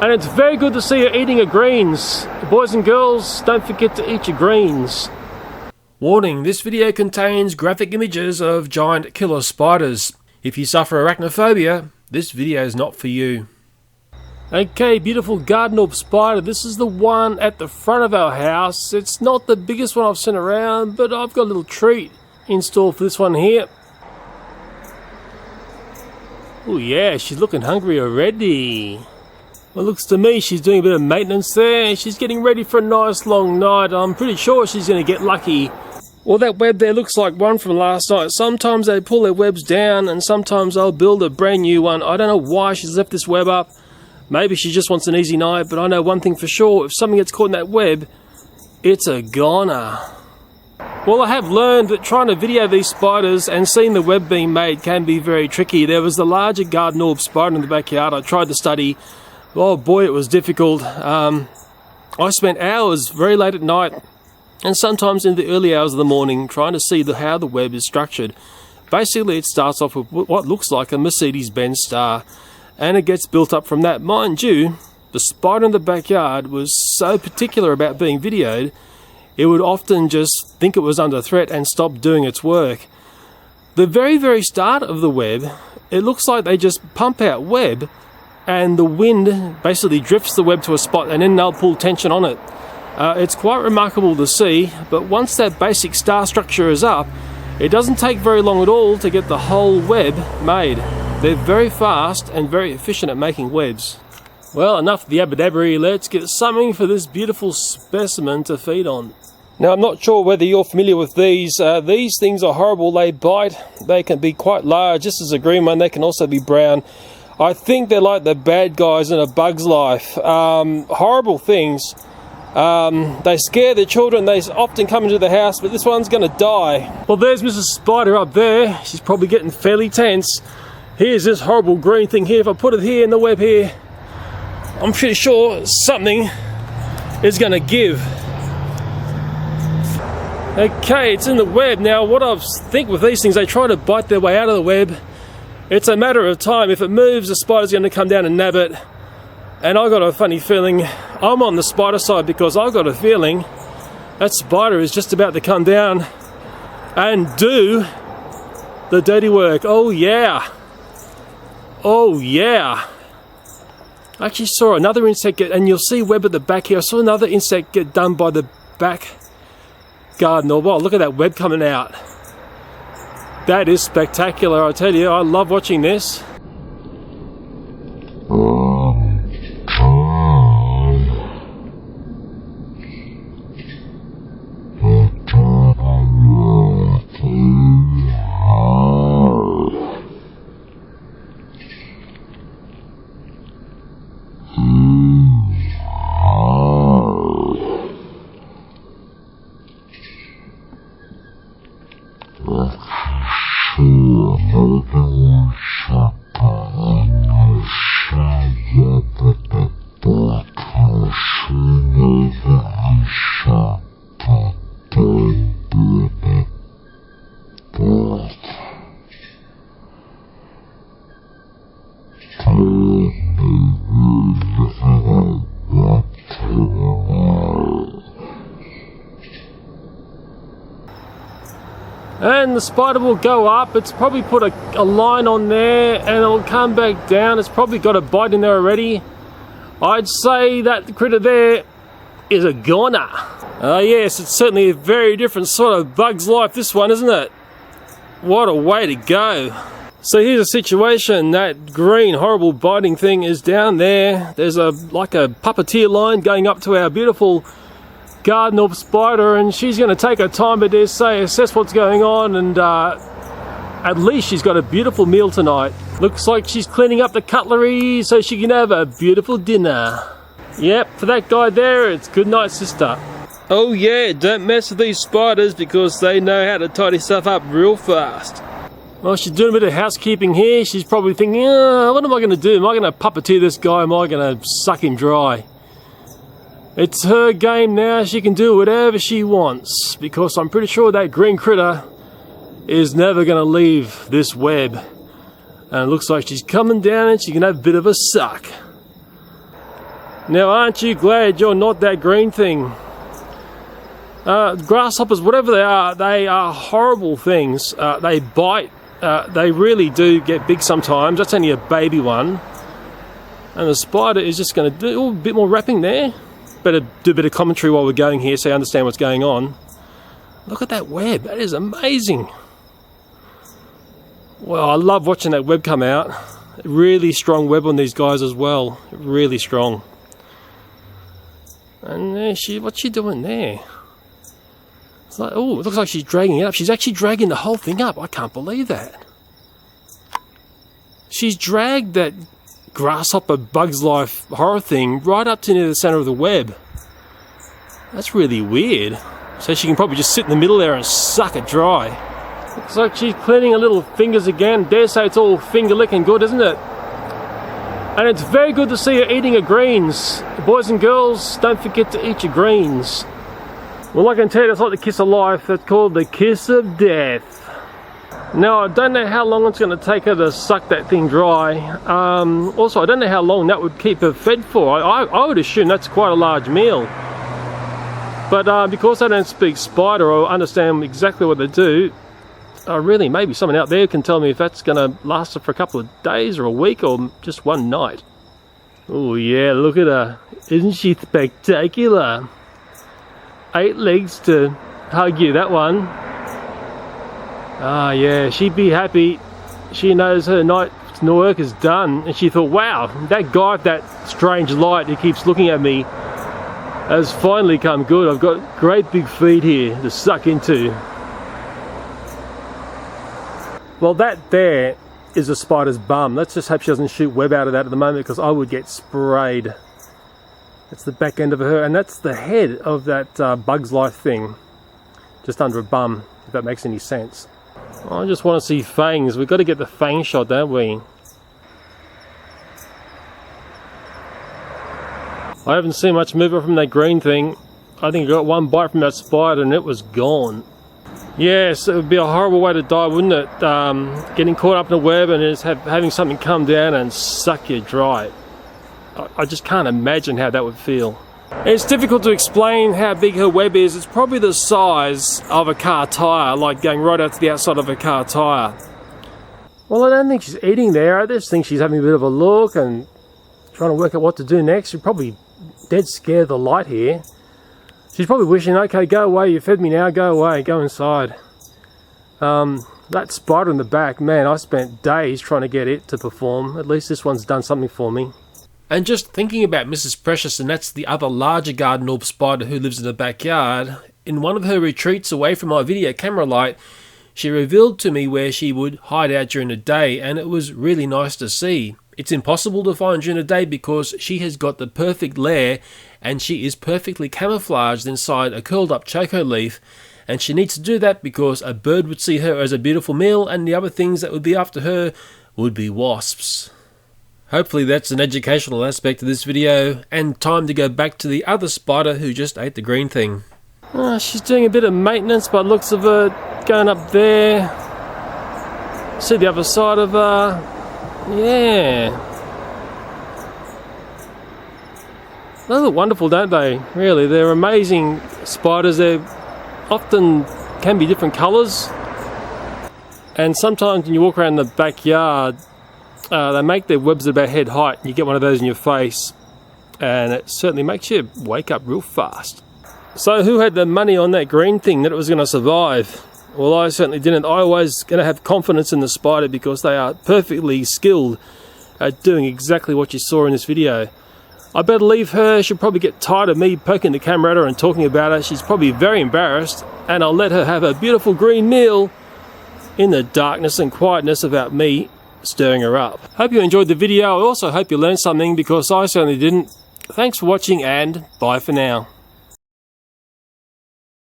And it's very good to see her eating her greens. Boys and girls, don't forget to eat your greens. Warning, this video contains graphic images of giant killer spiders. If you suffer arachnophobia, this video is not for you. Okay, beautiful Garden Orb spider. This is the one at the front of our house. It's not the biggest one I've seen around, but I've got a little treat in store for this one here. Oh yeah, she's looking hungry already. Well, looks to me she's doing a bit of maintenance there. She's getting ready for a nice long night. I'm pretty sure she's going to get lucky. Well, that web there looks like one from last night. Sometimes they pull their webs down and sometimes they'll build a brand new one. I don't know why she's left this web up. Maybe she just wants an easy night, but I know one thing for sure. If something gets caught in that web, it's a goner. Well, I have learned that trying to video these spiders and seeing the web being made can be very tricky. There was the larger Garden Orb spider in the backyard. I tried to study. Oh boy, it was difficult. I spent hours very late at night and sometimes in the early hours of the morning trying to see how the web is structured. Basically, it starts off with what looks like a Mercedes-Benz star, and it gets built up from that. Mind you, the spider in the backyard was so particular about being videoed, it would often just think it was under threat and stop doing its work. The very start of the web, it looks like they just pump out web and the wind basically drifts the web to a spot and then they'll pull tension on it. It's quite remarkable to see, but once that basic star structure is up, it doesn't take very long at all to get the whole web made. They're very fast and very efficient at making webs. Well, enough of the abracadabra, let's get something for this beautiful specimen to feed on. Now, I'm not sure whether you're familiar with these. These things are horrible. They bite. They can be quite large. This is a green one. They can also be brown. I think they're like the bad guys in A Bug's Life. Horrible things. They scare the children. They often come into the house, but this one's going to die. Well, there's Mrs. Spider up there. She's probably getting fairly tense. Here's this horrible green thing here. If I put it here in the web here, I'm pretty sure something is going to give. Okay, it's in the web. Now, what I think with these things, they try to bite their way out of the web. It's a matter of time. If it moves, the spider's going to come down and nab it. And I got a funny feeling, I'm on the spider side because I got a feeling that spider is just about to come down and do the dirty work. Oh yeah. Oh yeah. I actually saw another insect get, and you'll see web at the back here. I saw another insect get done by the back Garden Orb. Wow, look at that web coming out. That is spectacular, I tell you. I love watching this. And the spider will go up. It's probably put a line on there and it'll come back down. It's probably got a bite in there already. I'd say that critter there is a goner. Yes, it's certainly a very different sort of bug's life, this one, isn't it? What a way to go. So here's a situation. That green horrible biting thing is down there. There's like a puppeteer line going up to our beautiful Garden Orb spider, and she's going to take her time, I dare say, assess what's going on, and at least she's got a beautiful meal tonight. Looks like she's cleaning up the cutlery so she can have a beautiful dinner. Yep, for that guy there, it's good night, sister. Oh yeah, don't mess with these spiders because they know how to tidy stuff up real fast. Well, she's doing a bit of housekeeping here. She's probably thinking, what am I going to do? Am I going to puppeteer this guy? Am I going to suck him dry? It's her game now. She can do whatever she wants because I'm pretty sure that green critter is never going to leave this web. And it looks like she's coming down and she can have a bit of a suck. Now aren't you glad you're not that green thing? Grasshoppers, whatever they are horrible things. They bite. They really do get big sometimes. That's only a baby one. And the spider is just going to do a bit more wrapping there. Better do a bit of commentary while we're going here so you understand what's going on. Look at that web. That is amazing. Well, I love watching that web come out. Really strong web on these guys as well. Really strong. And there what's she doing there? It's like, oh, it looks like she's dragging it up. She's actually dragging the whole thing up. I can't believe that. She's dragged that grasshopper Bugs Life horror thing right up to near the center of the web. That's really weird. So she can probably just sit in the middle there and suck it dry. Looks like she's cleaning her little fingers again. Dare say it's all finger licking good, isn't it? And it's very good to see her eating her greens. Boys and girls, don't forget to eat your greens. Well, I can tell you, that's like the kiss of life. That's called the kiss of death. Now, I don't know how long it's going to take her to suck that thing dry. Also, I don't know how long that would keep her fed for. I would assume that's quite a large meal. But because I don't speak spider or understand exactly what they do, really, maybe someone out there can tell me if that's going to last her for a couple of days or a week or just one night. Oh yeah, look at her. Isn't she spectacular? 8 legs to hug you, that one. Ah yeah, she'd be happy. She knows her night's work is done, and she thought, wow, that guy with that strange light who keeps looking at me has finally come good. I've got great big feet here to suck into. Well, that there is a spider's bum. Let's just hope she doesn't shoot web out of that at the moment, because I would get sprayed. That's the back end of her, and that's the head of that Bugs Life thing, just under a bum, if that makes any sense. I just want to see fangs. We've got to get the fang shot, don't we? I haven't seen much movement from that green thing. I think I got one bite from that spider and it was gone. Yes, it would be a horrible way to die, wouldn't it? Getting caught up in a web and just having something come down and suck you dry. I just can't imagine how that would feel. It's difficult to explain how big her web is. It's probably the size of a car tyre, like going right out to the outside of a car tyre. Well, I don't think she's eating there. I just think she's having a bit of a look and trying to work out what to do next. She's probably dead scared of the light here. She's probably wishing, okay, go away, you fed me now, go away, go inside. That spider in the back, man, I spent days trying to get it to perform. At least this one's done something for me. And just thinking about Mrs. Precious, and that's the other larger Garden Orb spider who lives in the backyard, in one of her retreats away from my video camera light, she revealed to me where she would hide out during the day, and it was really nice to see. It's impossible to find during the day because she has got the perfect lair, and she is perfectly camouflaged inside a curled up choco leaf, and she needs to do that because a bird would see her as a beautiful meal, and the other things that would be after her would be wasps. Hopefully that's an educational aspect of this video, and time to go back to the other spider who just ate the green thing. She's doing a bit of maintenance by the looks of her, going up there. See the other side of her. Yeah. They look wonderful, don't they? Really, they're amazing spiders. They often can be different colours. And sometimes when you walk around the backyard, they make their webs at about head height. You get one of those in your face, and it certainly makes you wake up real fast. So who had the money on that green thing that it was going to survive? Well, I certainly didn't. I always going to have confidence in the spider because they are perfectly skilled at doing exactly what you saw in this video. I better leave her. She'll probably get tired of me poking the camera at her and talking about her. She's probably very embarrassed, and I'll let her have a beautiful green meal in the darkness and quietness without me stirring her up. Hope you enjoyed the video. I also hope you learned something, because I certainly didn't. Thanks for watching, and bye for now.